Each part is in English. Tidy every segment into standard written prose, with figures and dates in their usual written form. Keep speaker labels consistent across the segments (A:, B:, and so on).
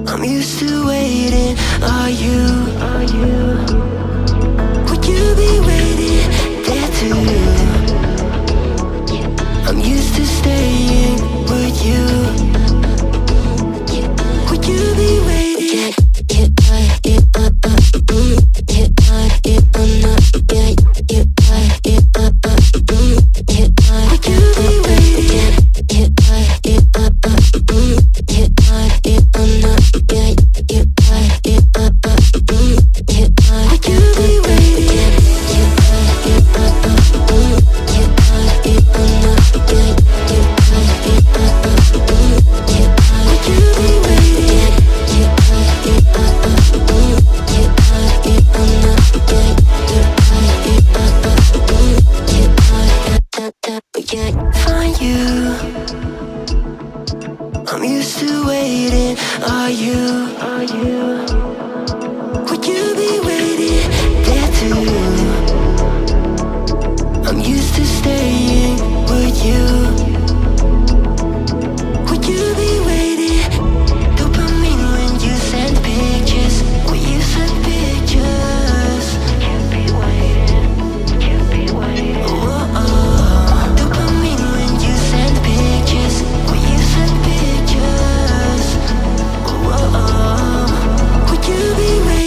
A: I'm used to waiting. Are you? Would you be waiting there too? I'm used to staying. Would you? Would you be waiting? Find you. I'm used to waiting. Are you? Would you be waiting there too? I'm used to staying. Would you? Would you be waiting? Dopamine when you send pictures. When you send pictures. Can't be waiting. Oh. Dopamine when you send pictures. When you send pictures. Oh. Would you be waiting?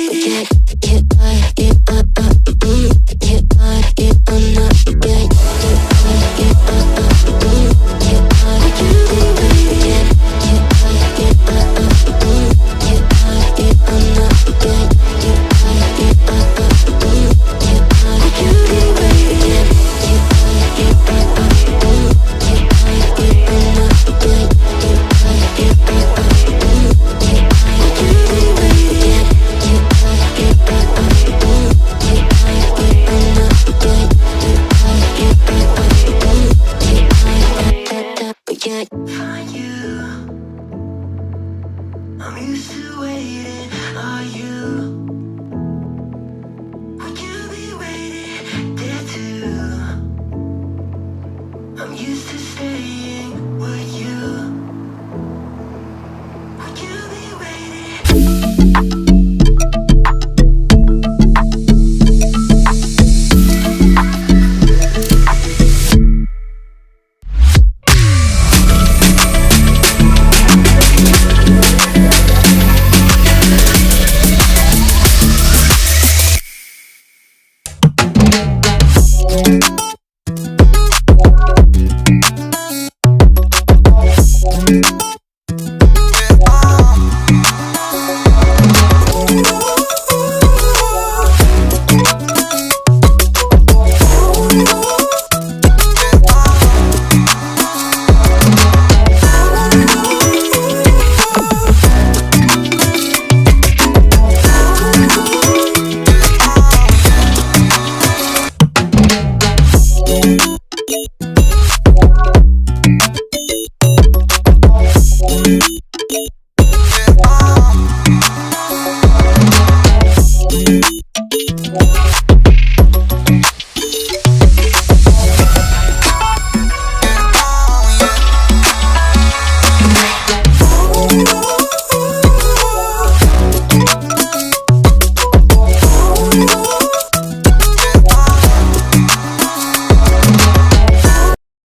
A: Find you. I'm used to waiting. Are you? Would you be waiting there too? I'm used to staying. Would you? Would you be waiting?